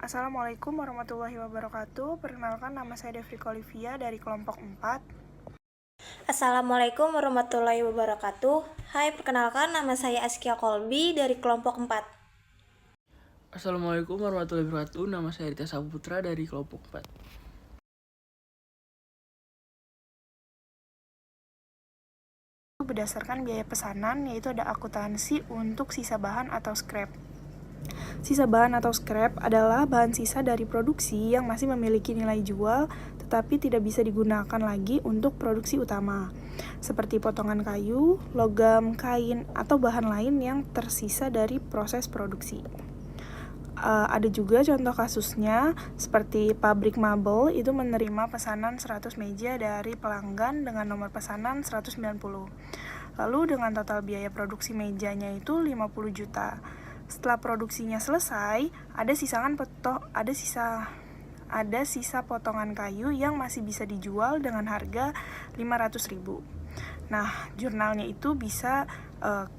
Assalamualaikum warahmatullahi wabarakatuh. Perkenalkan, nama saya Devri Olivia dari kelompok 4. Assalamualaikum warahmatullahi wabarakatuh. Hai, perkenalkan nama saya Askia Kolbi dari kelompok 4. Assalamualaikum warahmatullahi wabarakatuh. Nama saya Rita Saputra dari kelompok 4. Berdasarkan biaya pesanan, yaitu ada akuntansi untuk sisa bahan atau scrap. Sisa bahan atau scrap adalah bahan sisa dari produksi yang masih memiliki nilai jual tetapi tidak bisa digunakan lagi untuk produksi utama, seperti potongan kayu, logam, kain, atau bahan lain yang tersisa dari proses produksi. Ada juga contoh kasusnya seperti pabrik mabel itu menerima pesanan 100 meja dari pelanggan dengan nomor pesanan 190. Lalu dengan total biaya produksi mejanya itu 50 juta. Setelah produksinya selesai, ada sisa potongan kayu yang masih bisa dijual dengan harga 500.000. Nah, jurnalnya itu bisa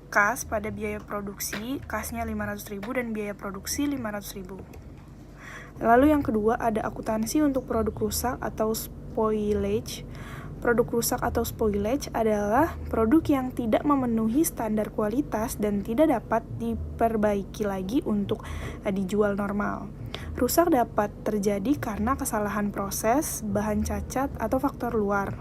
kas pada biaya produksi, kasnya 500.000 dan biaya produksi 500.000. Lalu yang kedua ada akuntansi untuk produk rusak atau spoilage. Produk rusak atau spoilage adalah produk yang tidak memenuhi standar kualitas dan tidak dapat diperbaiki lagi untuk dijual normal. Rusak dapat terjadi karena kesalahan proses, bahan cacat, atau faktor luar.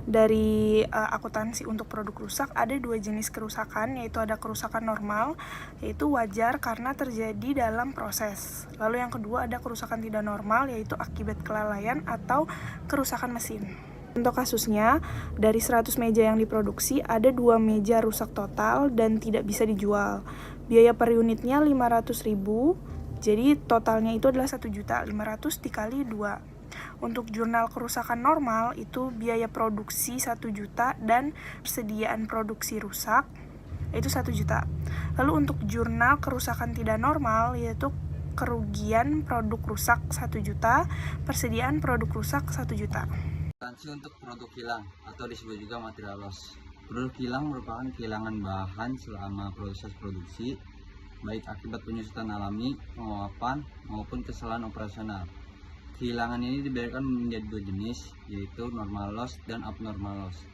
Dari akuntansi untuk produk rusak ada dua jenis kerusakan, yaitu ada kerusakan normal, yaitu wajar karena terjadi dalam proses. Lalu yang kedua ada kerusakan tidak normal, yaitu akibat kelalaian atau kerusakan mesin. Untuk kasusnya, dari 100 meja yang diproduksi, ada 2 meja rusak total dan tidak bisa dijual. Biaya per unitnya 500.000, jadi totalnya itu adalah 1.500.000 dikali 2. Untuk jurnal kerusakan normal itu biaya produksi 1 juta dan persediaan produksi rusak itu 1 juta. Lalu untuk jurnal kerusakan tidak normal yaitu kerugian produk rusak 1 juta, persediaan produk rusak 1 juta. Akuntansi untuk produk hilang atau disebut juga material loss. Produk hilang merupakan kehilangan bahan selama proses produksi, baik akibat penyusutan alami, penguapan, maupun kesalahan operasional. Kehilangan ini dibedakan menjadi dua jenis, yaitu normal loss dan abnormal loss.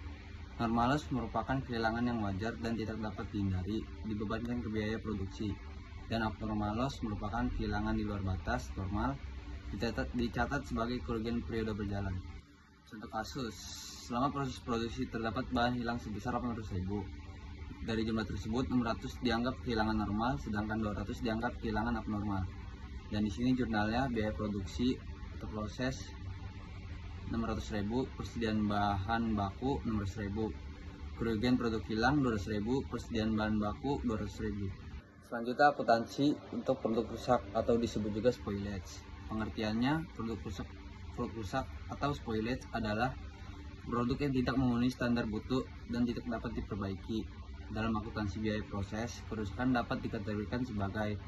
Normal loss merupakan kehilangan yang wajar dan tidak dapat dihindari, dibebankan ke biaya produksi. Dan abnormal loss merupakan kehilangan di luar batas normal, dicatat sebagai kerugian periode berjalan. Contoh kasus, selama proses produksi terdapat bahan hilang sebesar 800.000. Dari jumlah tersebut, 600 dianggap kehilangan normal, sedangkan 200 dianggap kehilangan abnormal. Dan di sini jurnalnya biaya produksi proses 600.000, persediaan bahan baku 600.000, kerugian produk hilang 200.000, persediaan bahan baku 200.000. Selanjutnya akuntansi untuk produk rusak atau disebut juga spoilage. Pengertiannya, produk rusak atau spoilage adalah produk yang tidak memenuhi standar mutu dan tidak dapat diperbaiki. Dalam akuntansi biaya proses, kerusakan dapat dikategorikan sebagai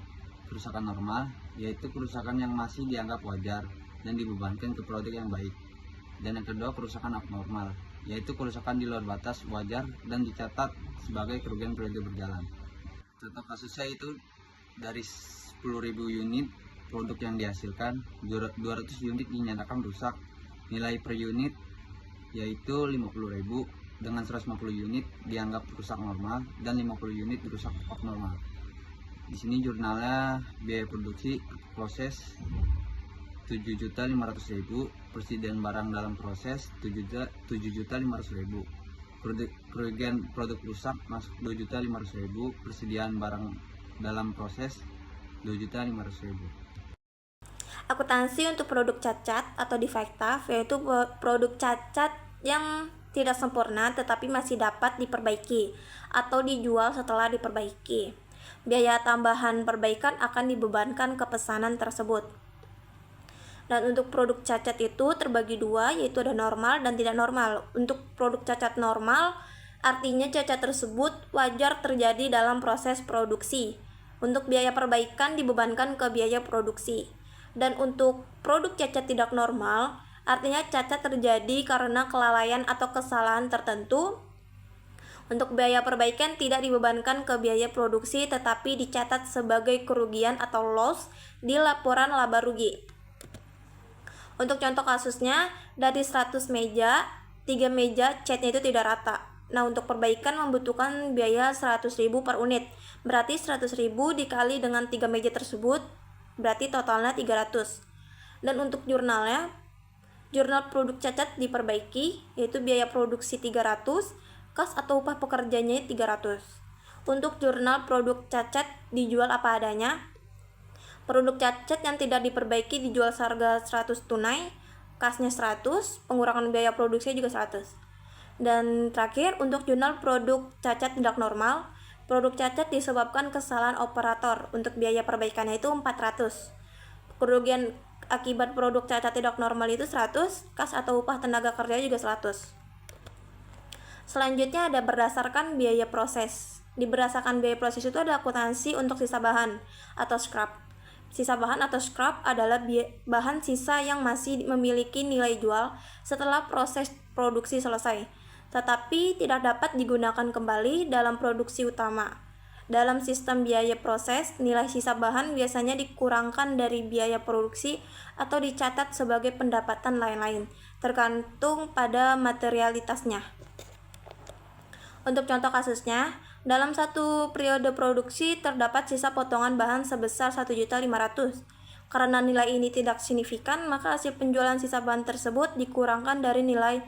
kerusakan normal, yaitu kerusakan yang masih dianggap wajar dan dibebankan ke produk yang baik. Dan yang kedua, kerusakan abnormal, yaitu kerusakan di luar batas wajar dan dicatat sebagai kerugian periode berjalan. Contoh kasusnya itu dari 10.000 unit produk yang dihasilkan, 200 unit dinyatakan rusak. Nilai per unit yaitu 50.000, dengan 150 unit dianggap rusak normal dan 50 unit rusak abnormal. Di sini jurnalnya biaya produksi proses 7.500.000, persediaan barang dalam proses 7.500.000, kerugian produk rusak masuk 2.500.000, persediaan barang dalam proses 2.500.000. Akuntansi untuk produk cacat atau defective yaitu produk cacat yang tidak sempurna tetapi masih dapat diperbaiki atau dijual setelah diperbaiki. Biaya tambahan perbaikan akan dibebankan ke pesanan tersebut. Dan untuk produk cacat itu terbagi dua, yaitu ada normal dan tidak normal. Untuk produk cacat normal, artinya cacat tersebut wajar terjadi dalam proses produksi. Untuk biaya perbaikan dibebankan ke biaya produksi. Dan untuk produk cacat tidak normal, artinya cacat terjadi karena kelalaian atau kesalahan tertentu. Untuk biaya perbaikan tidak dibebankan ke biaya produksi tetapi dicatat sebagai kerugian atau loss di laporan laba rugi. Untuk contoh kasusnya, dari 100 meja, 3 meja catnya itu tidak rata. Nah, untuk perbaikan membutuhkan biaya 100.000 per unit. Berarti 100.000 dikali dengan 3 meja tersebut, berarti totalnya 300. Dan untuk jurnalnya, jurnal produk cacat diperbaiki, yaitu biaya produksi 300, kas atau upah pekerjanya 300. Untuk jurnal produk cacat dijual apa adanya. Produk cacat yang tidak diperbaiki dijual seharga 100 tunai, kasnya 100, pengurangan biaya produksi juga 100. Dan terakhir, untuk jurnal produk cacat tidak normal, produk cacat disebabkan kesalahan operator. Untuk biaya perbaikannya itu 400. Kerugian akibat produk cacat tidak normal itu 100, kas atau upah tenaga kerja juga 100. Selanjutnya ada berdasarkan biaya proses. Di berdasarkan biaya proses itu ada akuntansi untuk sisa bahan atau scrap. Sisa bahan atau scrap adalah bahan sisa yang masih memiliki nilai jual setelah proses produksi selesai, tetapi tidak dapat digunakan kembali dalam produksi utama. Dalam sistem biaya proses, nilai sisa bahan biasanya dikurangkan dari biaya produksi atau dicatat sebagai pendapatan lain-lain, tergantung pada materialitasnya. Untuk contoh kasusnya, dalam satu periode produksi terdapat sisa potongan bahan sebesar 1.500.000. Karena nilai ini tidak signifikan, maka hasil penjualan sisa bahan tersebut dikurangkan dari nilai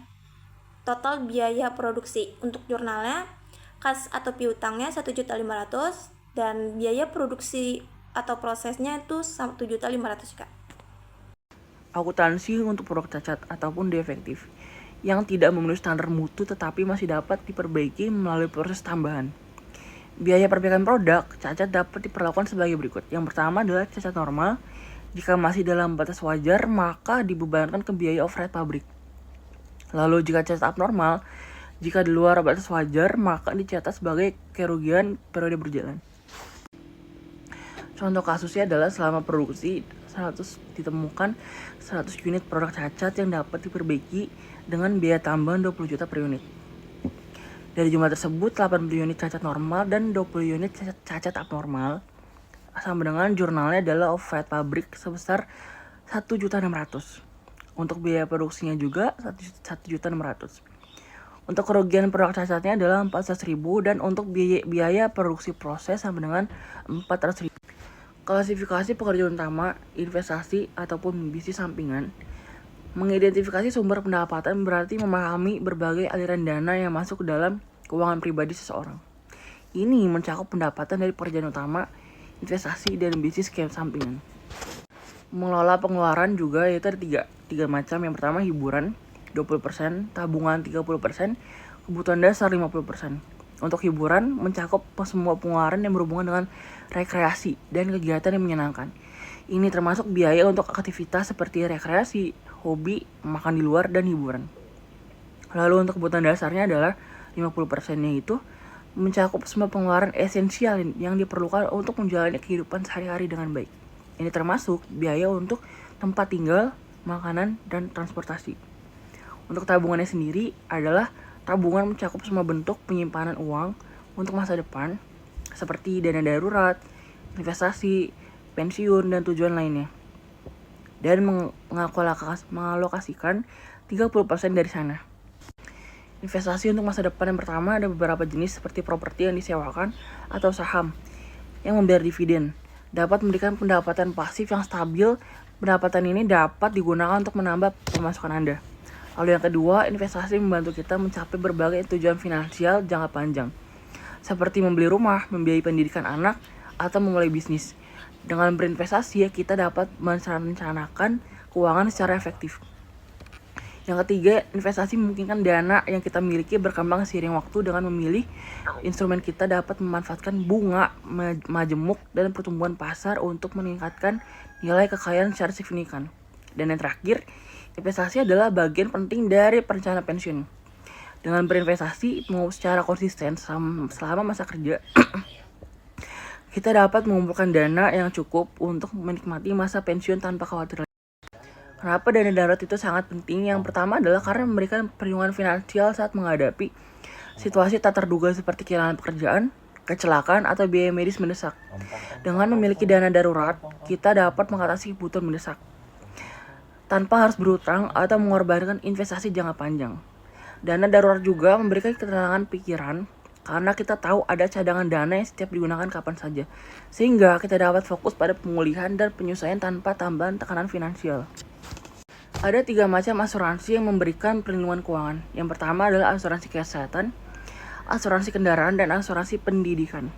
total biaya produksi. Untuk jurnalnya, kas atau piutangnya 1.500.000 dan biaya produksi atau prosesnya itu 1.500.000 juga. Akuntansi untuk produk cacat ataupun defektif yang tidak memenuhi standar mutu tetapi masih dapat diperbaiki melalui proses tambahan. Biaya perbaikan produk cacat dapat diperlakukan sebagai berikut. Yang pertama adalah cacat normal. Jika masih dalam batas wajar, maka dibebankan ke biaya overhead pabrik. Lalu jika cacat abnormal, jika di luar batas wajar, maka dicatat sebagai kerugian periode berjalan. Contoh kasusnya adalah selama produksi ditemukan 100 unit produk cacat yang dapat diperbaiki dengan biaya tambahan 20 juta per unit. Dari jumlah tersebut, 80 unit cacat normal dan 20 unit cacat abnormal. Sama dengan jurnalnya adalah overhead pabrik sebesar 1.600.000. Untuk biaya produksinya juga 1.600.000. Untuk kerugian produk cacatnya adalah 400.000 dan untuk biaya produksi proses sama dengan 400.000. Klasifikasi pekerjaan utama, investasi, ataupun bisnis sampingan. Mengidentifikasi sumber pendapatan berarti memahami berbagai aliran dana yang masuk ke dalam keuangan pribadi seseorang. Ini mencakup pendapatan dari pekerjaan utama, investasi, dan bisnis sampingan. Mengelola pengeluaran juga yaitu ada tiga macam. Yang pertama hiburan 20%, tabungan 30%, kebutuhan dasar 50%. Untuk hiburan mencakup semua pengeluaran yang berhubungan dengan rekreasi dan kegiatan yang menyenangkan. Ini termasuk biaya untuk aktivitas seperti rekreasi, hobi, makan di luar, dan hiburan. Lalu untuk kebutuhan dasarnya adalah 50%-nya itu mencakup semua pengeluaran esensial yang diperlukan untuk menjalani kehidupan sehari-hari dengan baik. Ini termasuk biaya untuk tempat tinggal, makanan, dan transportasi. Untuk tabungannya sendiri adalah tabungan mencakup semua bentuk penyimpanan uang untuk masa depan seperti dana darurat, investasi, pensiun, dan tujuan lainnya. Dan mengalokasikan 30% dari sana. Investasi untuk masa depan yang pertama ada beberapa jenis seperti properti yang disewakan atau saham yang membayar dividen. Dapat memberikan pendapatan pasif yang stabil. Pendapatan ini dapat digunakan untuk menambah pemasukan Anda. Lalu yang kedua, investasi membantu kita mencapai berbagai tujuan finansial jangka panjang. Seperti membeli rumah, membiayai pendidikan anak, atau memulai bisnis. Dengan berinvestasi, kita dapat merencanakan keuangan secara efektif. Yang ketiga, investasi memungkinkan dana yang kita miliki berkembang seiring waktu dengan memilih instrumen. Kita dapat memanfaatkan bunga, majemuk, dan pertumbuhan pasar untuk meningkatkan nilai kekayaan secara signifikan. Dan yang terakhir, investasi adalah bagian penting dari perencanaan pensiun. Dengan berinvestasi mau secara konsisten selama masa kerja, kita dapat mengumpulkan dana yang cukup untuk menikmati masa pensiun tanpa khawatir. Kenapa dana darurat itu sangat penting? Yang pertama adalah karena memberikan perlindungan finansial saat menghadapi situasi tak terduga seperti kehilangan pekerjaan, kecelakaan, atau biaya medis mendesak. Dengan memiliki dana darurat, kita dapat mengatasi kebutuhan mendesak tanpa harus berutang atau mengorbankan investasi jangka panjang. Dana darurat juga memberikan ketenangan pikiran karena kita tahu ada cadangan dana yang setiap digunakan kapan saja, sehingga kita dapat fokus pada pemulihan dan penyesuaian tanpa tambahan tekanan finansial. Ada 3 macam asuransi yang memberikan perlindungan keuangan. Yang pertama adalah asuransi kesehatan, asuransi kendaraan, dan asuransi pendidikan.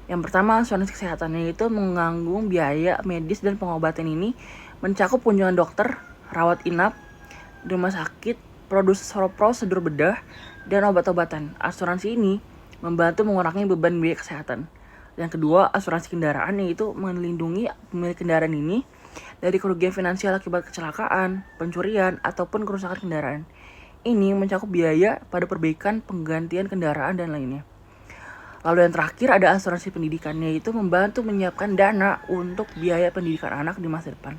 Yang pertama, asuransi kesehatan, yaitu menanggung biaya medis dan pengobatan. Ini mencakup kunjungan dokter, rawat inap di rumah sakit, prosedur bedah, dan obat-obatan. Asuransi ini membantu mengurangi beban biaya kesehatan. Yang kedua, asuransi kendaraan, yaitu melindungi pemilik kendaraan ini dari kerugian finansial akibat kecelakaan, pencurian, ataupun kerusakan kendaraan. Ini mencakup biaya pada perbaikan, penggantian kendaraan, dan lainnya. Lalu yang terakhir ada asuransi pendidikan, yaitu membantu menyiapkan dana untuk biaya pendidikan anak di masa depan.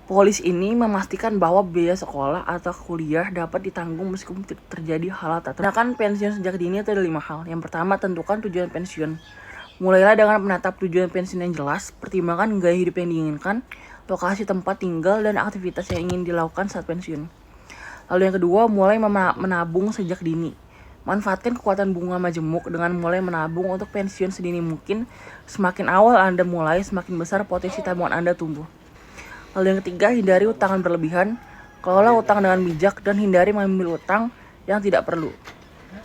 Polis ini memastikan bahwa biaya sekolah atau kuliah dapat ditanggung meskipun terjadi hal tak terduga. Gunakan pensiun sejak dini itu ada 5 hal. Yang pertama, tentukan tujuan pensiun. Mulailah dengan menatap tujuan pensiun yang jelas, pertimbangkan gaya hidup yang diinginkan, lokasi tempat tinggal, dan aktivitas yang ingin dilakukan saat pensiun. Lalu yang kedua, mulai menabung sejak dini. Manfaatkan kekuatan bunga majemuk dengan mulai menabung untuk pensiun sedini mungkin. Semakin awal Anda mulai, semakin besar potensi tabungan Anda tumbuh. Lalu yang ketiga, hindari utangan berlebihan. Kelola utang dengan bijak dan hindari mengambil utang yang tidak perlu.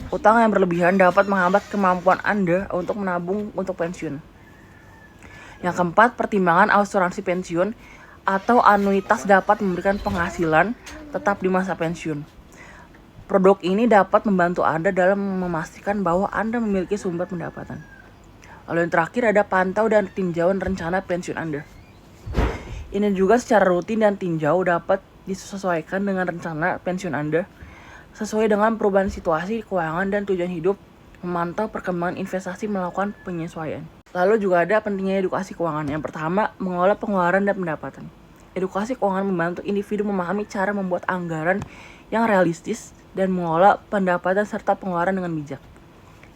Utang yang berlebihan dapat menghambat kemampuan Anda untuk menabung untuk pensiun. Yang keempat, pertimbangan asuransi pensiun atau anuitas dapat memberikan penghasilan tetap di masa pensiun. Produk ini dapat membantu Anda dalam memastikan bahwa Anda memiliki sumber pendapatan. Lalu yang terakhir ada pantau dan tinjauan rencana pensiun Anda. Ini juga secara rutin dan tinjau dapat disesuaikan dengan rencana pensiun Anda sesuai dengan perubahan situasi, keuangan, dan tujuan hidup, memantau perkembangan investasi, melakukan penyesuaian. Lalu juga ada pentingnya edukasi keuangan. Yang pertama, mengelola pengeluaran dan pendapatan. Edukasi keuangan membantu individu memahami cara membuat anggaran yang realistis dan mengelola pendapatan serta pengeluaran dengan bijak.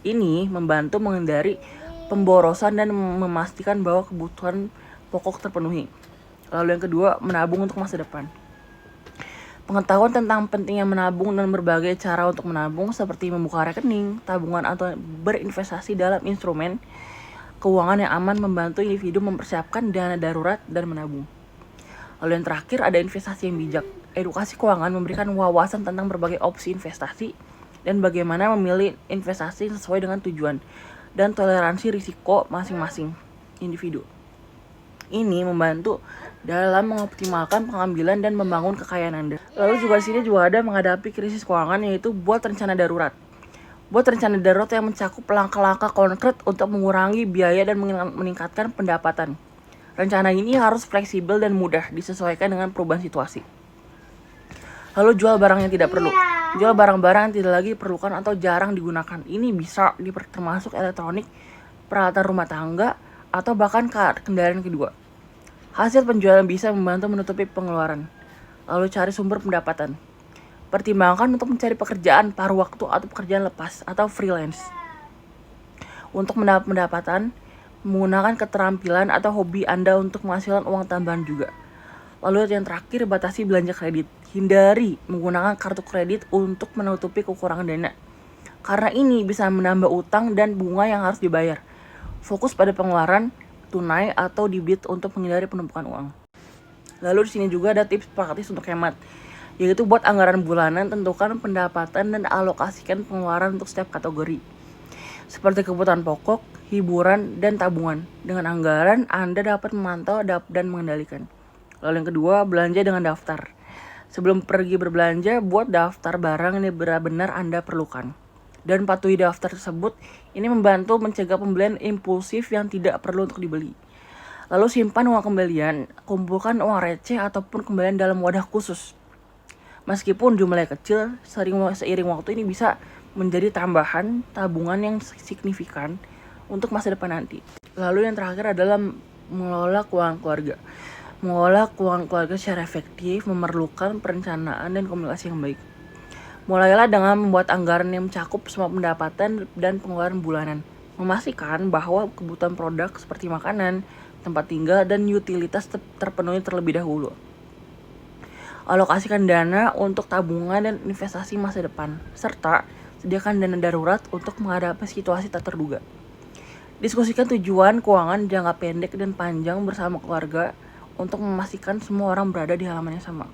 Ini membantu menghindari pemborosan dan memastikan bahwa kebutuhan pokok terpenuhi. Lalu yang kedua, menabung untuk masa depan. Pengetahuan tentang pentingnya menabung dan berbagai cara untuk menabung seperti membuka rekening, tabungan, atau berinvestasi dalam instrumen keuangan yang aman membantu individu mempersiapkan dana darurat dan menabung. Lalu yang terakhir ada investasi yang bijak. Edukasi keuangan memberikan wawasan tentang berbagai opsi investasi dan bagaimana memilih investasi sesuai dengan tujuan dan toleransi risiko masing-masing individu. Ini membantu dalam mengoptimalkan pengambilan dan membangun kekayaan Anda. Lalu juga di sini juga ada menghadapi krisis keuangan, yaitu buat rencana darurat. Buat rencana darurat yang mencakup langkah-langkah konkret untuk mengurangi biaya dan meningkatkan pendapatan. Rencana ini harus fleksibel dan mudah disesuaikan dengan perubahan situasi. Lalu jual barang yang tidak perlu. Jual barang-barang yang tidak lagi diperlukan atau jarang digunakan. Ini bisa termasuk elektronik, peralatan rumah tangga, atau bahkan kendaraan kedua. Hasil penjualan bisa membantu menutupi pengeluaran. Lalu cari sumber pendapatan. Pertimbangkan untuk mencari pekerjaan paruh waktu atau pekerjaan lepas atau freelance. Untuk mendapat pendapatan, menggunakan keterampilan atau hobi Anda untuk menghasilkan uang tambahan juga. Lalu yang terakhir, batasi belanja kredit. Hindari menggunakan kartu kredit untuk menutupi kekurangan dana. Karena ini bisa menambah utang dan bunga yang harus dibayar. Fokus pada pengeluaran tunai atau debit untuk menghindari penumpukan uang. Lalu di sini juga ada tips praktis untuk hemat, yaitu buat anggaran bulanan, tentukan pendapatan dan alokasikan pengeluaran untuk setiap kategori. Seperti kebutuhan pokok, hiburan, dan tabungan. Dengan anggaran, Anda dapat memantau dan mengendalikan. Lalu yang kedua, belanja dengan daftar. Sebelum pergi berbelanja, buat daftar barang yang benar-benar Anda perlukan. Dan patuhi daftar tersebut. Ini membantu mencegah pembelian impulsif yang tidak perlu untuk dibeli. Lalu simpan uang kembalian, kumpulkan uang receh ataupun kembalian dalam wadah khusus. Meskipun jumlahnya kecil, seiring waktu ini bisa menjadi tambahan tabungan yang signifikan untuk masa depan nanti. Lalu yang terakhir adalah mengelola keuangan keluarga. Mengelola keuangan keluarga secara efektif memerlukan perencanaan dan komunikasi yang baik. Mulailah dengan membuat anggaran yang mencakup semua pendapatan dan pengeluaran bulanan. Memastikan bahwa kebutuhan produk seperti makanan, tempat tinggal, dan utilitas terpenuhi terlebih dahulu. Alokasikan dana untuk tabungan dan investasi masa depan, serta sediakan dana darurat untuk menghadapi situasi tak terduga. Diskusikan tujuan keuangan jangka pendek dan panjang bersama keluarga untuk memastikan semua orang berada di halaman yang sama.